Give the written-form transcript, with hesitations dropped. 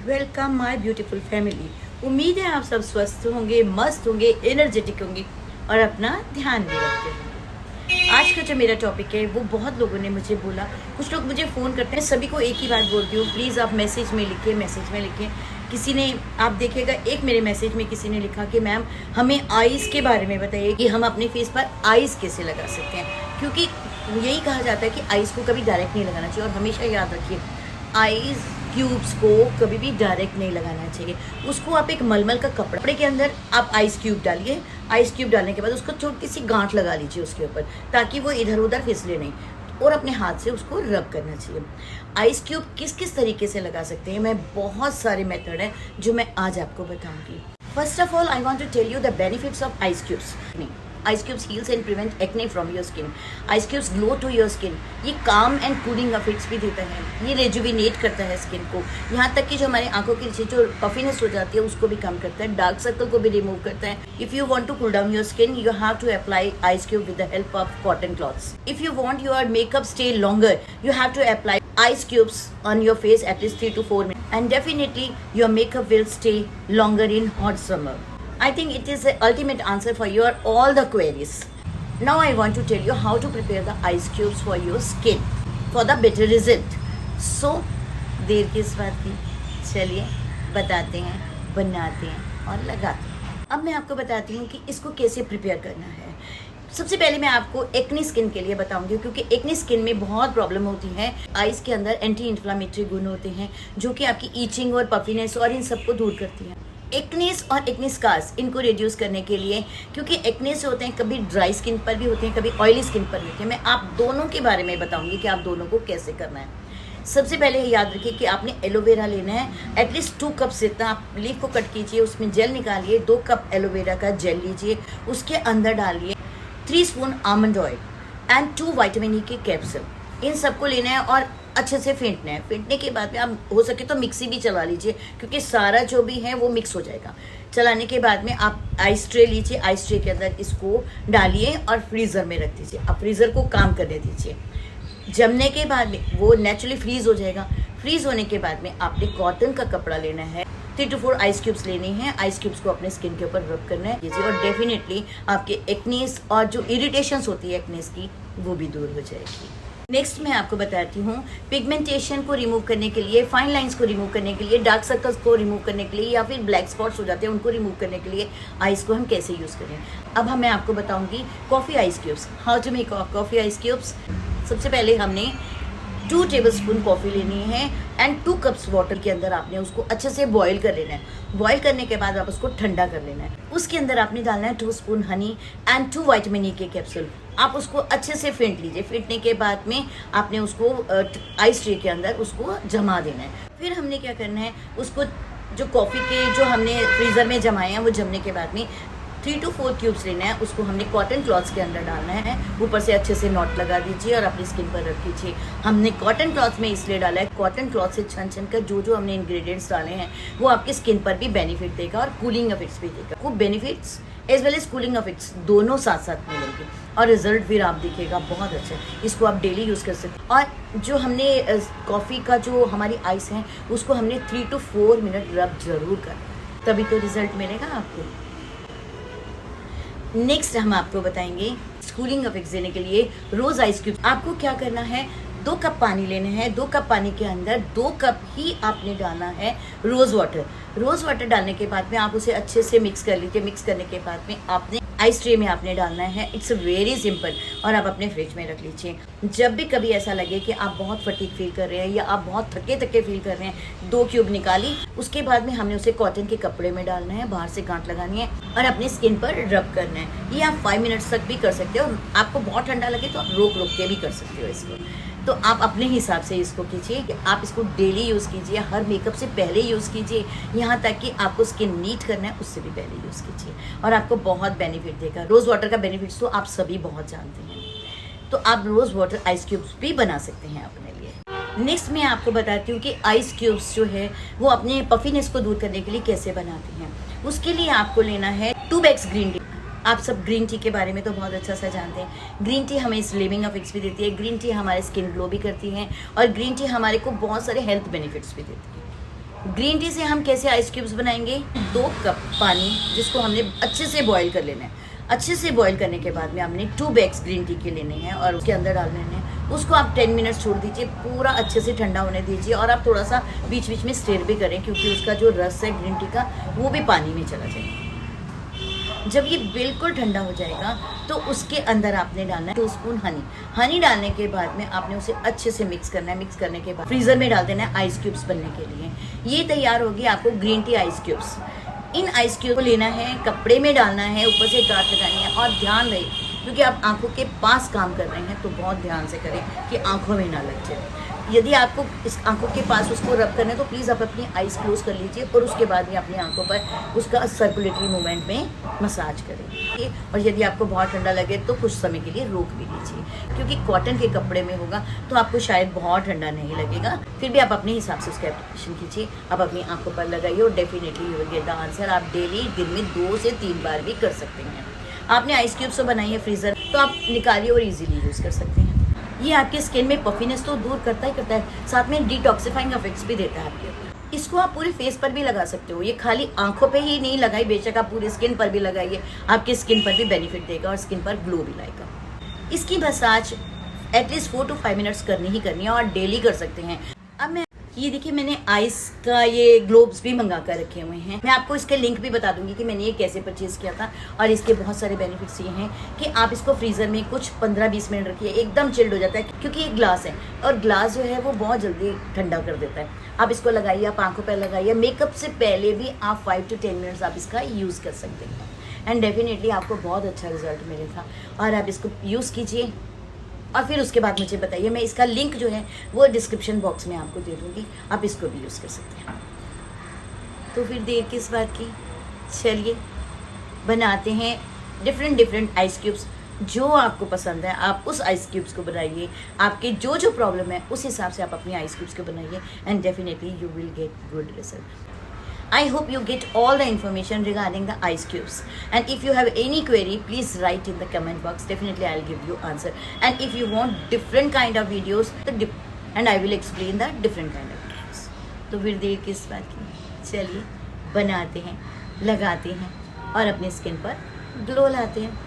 Welcome my beautiful family. उम्मीद है आप सब स्वस्थ होंगे, मस्त होंगे, एनर्जेटिक होंगे और अपना ध्यान भी रखते होंगे। आज का जो मेरा टॉपिक है वो बहुत लोगों ने मुझे बोला, कुछ लोग मुझे फ़ोन करते हैं। सभी को एक ही बात बोलती हूँ, प्लीज़ आप मैसेज में लिखिए। किसी ने, आप देखिएगा, एक मेरे मैसेज में किसी ने लिखा कि मैम हमें आइज़ के बारे में बताइए कि हम अपने फेस पर आइज़ कैसे लगा सकते हैं, क्योंकि यही कहा जाता है कि आइज़ को कभी डायरेक्ट नहीं लगाना चाहिए। और हमेशा याद रखिए, आइज़ क्यूब्स को कभी भी डायरेक्ट नहीं लगाना चाहिए। उसको आप एक मलमल का कपड़े के अंदर आप आइस क्यूब डालिए। आइस क्यूब डालने के बाद उसको छोटी सी गांठ लगा लीजिए उसके ऊपर, ताकि वो इधर उधर फिसले नहीं, और अपने हाथ से उसको रब करना चाहिए। आइस क्यूब किस किस तरीके से लगा सकते हैं, मैं बहुत सारे मेथड हैं जो मैं आज आपको बताऊंगी। First of all I want to tell you the benefits of ice cubes. Ice cubes heals and prevent acne from your skin. Ice cubes glow to your skin. ये काम एंड कूलिंग इफेक्ट्स भी देता है। ये rejuvenate करता है skin को, यहाँ तक कि जो हमारे आंखों की नीचे जो पफीनेस हो जाती है उसको भी कम करता है। डार्क सर्कल को भी रिमूव करता है। If you want to cool down your skin, you have to apply ice cube with the help of cotton cloths. If you want your makeup stay longer, you have to apply ice cubes on your face at least 3 to 4 minutes, and definitely your makeup will stay longer in hot summer. I think it is the ultimate answer for your all the queries. Now I want to tell you how to prepare the ice cubes for your skin for the better result. So देर किस बात की, चलिए बताते हैं, बनाते हैं और लगाते हैं। अब मैं आपको बताती हूँ कि इसको कैसे प्रिपेयर करना है। सबसे पहले मैं आपको एक्ने स्किन के लिए बताऊंगी, क्योंकि एक्ने स्किन में बहुत प्रॉब्लम होती है। आइस के अंदर एंटी इन्फ्लामेटरी गुण होते हैं जो कि आपकी ईचिंग और पफीनेस और इन सबको दूर करती हैं। एक्नेस और एक्ने स्कार्स, इनको रिड्यूस करने के लिए, क्योंकि एक्नेस होते हैं कभी ड्राई स्किन पर भी होते हैं, कभी ऑयली स्किन पर भी होते हैं। मैं आप दोनों के बारे में बताऊंगी कि आप दोनों को कैसे करना है। सबसे पहले याद रखिए कि आपने एलोवेरा लेना है, एटलीस्ट 2 कप जितना। आप लीफ को कट कीजिए, उसमें जेल निकालिए, 2 कप एलोवेरा का जेल लीजिए, उसके अंदर डालिए 3 spoon almond oil and 2 vitamin E के कैप्सूल। इन सबको लेना है और अच्छे से फेंटना है। फेंटने के बाद में आप हो सके तो मिक्सी भी चला लीजिए, क्योंकि सारा जो भी है वो मिक्स हो जाएगा। चलाने के बाद में आप आइस ट्रे लीजिए, आइस ट्रे के अंदर इसको डालिए और फ्रीज़र में रख दीजिए। आप फ्रीज़र को काम करने दीजिए। जमने के बाद में वो नेचुरली फ्रीज़ हो जाएगा। फ्रीज़ होने के बाद में आपने कॉटन का कपड़ा लेना है, 3 to 4 आइस क्यूब्स लेने हैं। आइस क्यूब्स को अपने स्किन के ऊपर रब करना है और डेफिनेटली आपके एक्नेस और जो इरिटेशंस होती है एक्नेस की, वो भी दूर हो जाएगी। नेक्स्ट मैं आपको बताती हूँ पिगमेंटेशन को रिमूव करने के लिए, फाइन लाइंस को रिमूव करने के लिए, डार्क सर्कल्स को रिमूव करने के लिए, या फिर ब्लैक स्पॉट्स हो जाते हैं उनको रिमूव करने के लिए आइस को हम कैसे यूज़ करें। अब मैं आपको बताऊँगी coffee ice cubes, how to make coffee ice cubes. सबसे पहले हमने 2 टेबलस्पून कॉफ़ी लेनी है एंड 2 कप्स वाटर के अंदर आपने उसको अच्छे से बॉईल कर लेना है। बॉईल करने के बाद आप उसको ठंडा कर लेना है। उसके अंदर आपने डालना है 2 spoon honey and 2 vitamin E के कैप्सूल। आप उसको अच्छे से फेंट लीजिए। फेंटने के बाद में आपने उसको आइस ट्रे के अंदर उसको जमा देना है। फिर हमने क्या करना है, उसको जो कॉफ़ी के जो हमने फ्रीज़र में जमाए हैं वो जमने के बाद में 3 to 4 क्यूब्स लेना है। उसको हमने कॉटन क्लॉथ्स के अंदर डालना है। ऊपर से अच्छे से नॉट लगा दीजिए और अपनी स्किन पर रख दीजिए। हमने कॉटन क्लॉथ में इसलिए डाला है, कॉटन क्लॉथ से छन कर जो हमने इंग्रेडिएंट्स डाले हैं वो आपकी स्किन पर भी बेनिफिट देगा और कूलिंग इफेक्ट्स भी देगा। वो benefits as well as cooling effects दोनों साथ साथ मिलेंगे और रिजल्ट फिर आप दिखेगा बहुत अच्छा। इसको आप डेली यूज़ कर सकते हैं। और जो हमने कॉफ़ी का जो हमारी आइस है उसको हमने 3 to 4 मिनट रब जरूर कर, तभी तो रिजल्ट मिलेगा आपको। नेक्स्ट हम आपको बताएंगे कूलिंग इफेक्ट्स देने के लिए रोज आइस क्यूब। आपको क्या करना है, 2 कप पानी लेने हैं। 2 कप पानी के अंदर 2 कप ही आपने डालना है रोज़ वाटर। रोज़ वाटर डालने के बाद में आप उसे अच्छे से मिक्स कर लीजिए। मिक्स करने के बाद में आपने आइस ट्रे में आपने डालना है। इट्स वेरी सिंपल, और आप अपने फ्रिज में रख लीजिए। जब भी कभी ऐसा लगे कि आप बहुत फटीग फील कर रहे हैं या आप बहुत थके थके फील कर रहे हैं, 2 क्यूब निकाली, उसके बाद में हमने उसे कॉटन के कपड़े में डालना है, बाहर से गांठ लगानी है और अपने स्किन पर रब करना है। ये आप 5 मिनट्स तक भी कर सकते हो। आपको बहुत ठंडा लगे तो आप रोक रोक के भी कर सकते हो इसको। तो आप अपने हिसाब से इसको कीजिए। आप इसको डेली यूज़ कीजिए, हर मेकअप से पहले यूज़ कीजिए, यहाँ तक कि आपको स्किन नीट करना है उससे भी पहले यूज़ कीजिए, और आपको बहुत बेनिफिट देगा। रोज़ वाटर का बेनिफिट्स तो आप सभी बहुत जानते हैं। तो आप रोज़ वाटर आइस क्यूब्स भी बना सकते हैं अपने लिए। नेक्स्ट मैं आपको बताती हूँ कि आइस क्यूब्स जो है वो अपने पफीनेस को दूर करने के लिए कैसे बनाते हैं। उसके लिए आपको लेना है 2 बैग्स ग्रीन टी। आप सब ग्रीन टी के बारे में तो बहुत अच्छा सा जानते हैं। ग्रीन टी हमें स्लिमिंग इफेक्ट्स भी देती है, ग्रीन टी हमारे स्किन ग्लो भी करती है, और ग्रीन टी हमारे को बहुत सारे हेल्थ बेनिफिट्स भी देती है। ग्रीन टी से हम कैसे आइस क्यूब्स बनाएंगे? 2 कप पानी जिसको हमने अच्छे से बॉईल कर लेना है। अच्छे से बॉईल करने के बाद में हमने 2 बैग्स ग्रीन टी के लेने हैं और उसके अंदर डाल लेने हैं। उसको आप 10 मिनट्स छोड़ दीजिए, पूरा अच्छे से ठंडा होने दीजिए और आप थोड़ा सा बीच बीच में स्टिर भी करें क्योंकि उसका जो रस है ग्रीन टी का वो भी पानी में चला जाएगा। जब ये बिल्कुल ठंडा हो जाएगा तो उसके अंदर आपने डालना है 2 स्पून हनी डालने के बाद में आपने उसे अच्छे से मिक्स करना है। मिक्स करने के बाद फ्रीज़र में डाल देना है आइस क्यूब्स बनने के लिए। ये तैयार होगी आपको ग्रीन टी आइस क्यूब्स। इन आइस क्यूब को लेना है, कपड़े में डालना है, ऊपर से गांठ लगानी है और ध्यान रहे क्योंकि आप आंखों के पास काम कर रहे हैं तो बहुत ध्यान से करें कि आंखों में ना लग जाए। यदि आपको इस आंखों के पास उसको रब करना है तो प्लीज़ आप अपनी आइज़ क्लोज कर लीजिए और उसके बाद में अपनी आंखों पर उसका सर्कुलेटरी मूवमेंट में मसाज करें। और यदि आपको बहुत ठंडा लगे तो कुछ समय के लिए रोक भी लीजिए क्योंकि कॉटन के कपड़े में होगा तो आपको शायद बहुत ठंडा नहीं लगेगा। फिर भी आप अपने हिसाब से उसका एप्लीकेशन कीजिए, आप अपनी आंखों पर लगाइए और definitely you will get the answer. आप डेली दिन में 2 से 3 बार भी कर सकते हैं। आपने आइस क्यूब्स बनाई है फ्रीज़र तो आप निकालिए और इजीली यूज़ कर सकते हैं। ये आपके स्किन में पफीनेस तो दूर करता ही करता है, साथ में डिटॉक्सिफाइंग इफेक्ट्स भी देता है आपके। इसको आप पूरे फेस पर भी लगा सकते हो, ये खाली आंखों पे ही नहीं लगाई, बेशक आप पूरी स्किन पर भी लगाइए, आपके स्किन पर भी बेनिफिट देगा और स्किन पर ग्लो भी लाएगा। इसकी मसाज एटलीस्ट 4 to 5 मिनट्स करनी ही करनी है और डेली कर सकते हैं। अब मैं ये देखिए मैंने आइस का ये ग्लोब्स भी मंगा कर रखे हुए हैं। मैं आपको इसके लिंक भी बता दूंगी कि मैंने ये कैसे परचेज़ किया था और इसके बहुत सारे बेनिफिट्स ये हैं कि आप इसको फ्रीज़र में कुछ 15-20 मिनट रखिए, एकदम चिल्ड हो जाता है क्योंकि ये ग्लास है और ग्लास जो है वो बहुत जल्दी ठंडा कर देता है। आप इसको लगाइए, आप आंखों पर लगाइए, मेकअप से पहले भी आप 5 to 10 मिनट्स आप इसका यूज़ कर सकते हैं एंड डेफिनेटली आपको बहुत अच्छा रिजल्ट मिलेगा। और आप इसको यूज़ कीजिए और फिर उसके बाद मुझे बताइए। मैं इसका लिंक जो है वो डिस्क्रिप्शन बॉक्स में आपको दे दूँगी, आप इसको भी यूज़ कर सकते हैं। तो फिर देर किस बात की, चलिए बनाते हैं डिफरेंट आइस क्यूब्स। जो आपको पसंद है आप उस आइस क्यूब्स को बनाइए, आपके जो प्रॉब्लम है उस हिसाब से आप अपनी आइस क्यूब्स को बनाइए and definitely you will get good result. I hope you get all the information regarding the ice cubes. And if you have any query, please write in the comment box. Definitely I'll give you answer. And if you want different kind of videos, and I will explain the different kind of videos. तो फिर देर किस बात की, चलिए बनाते हैं, लगाते हैं और अपने स्किन पर ग्लो लाते हैं।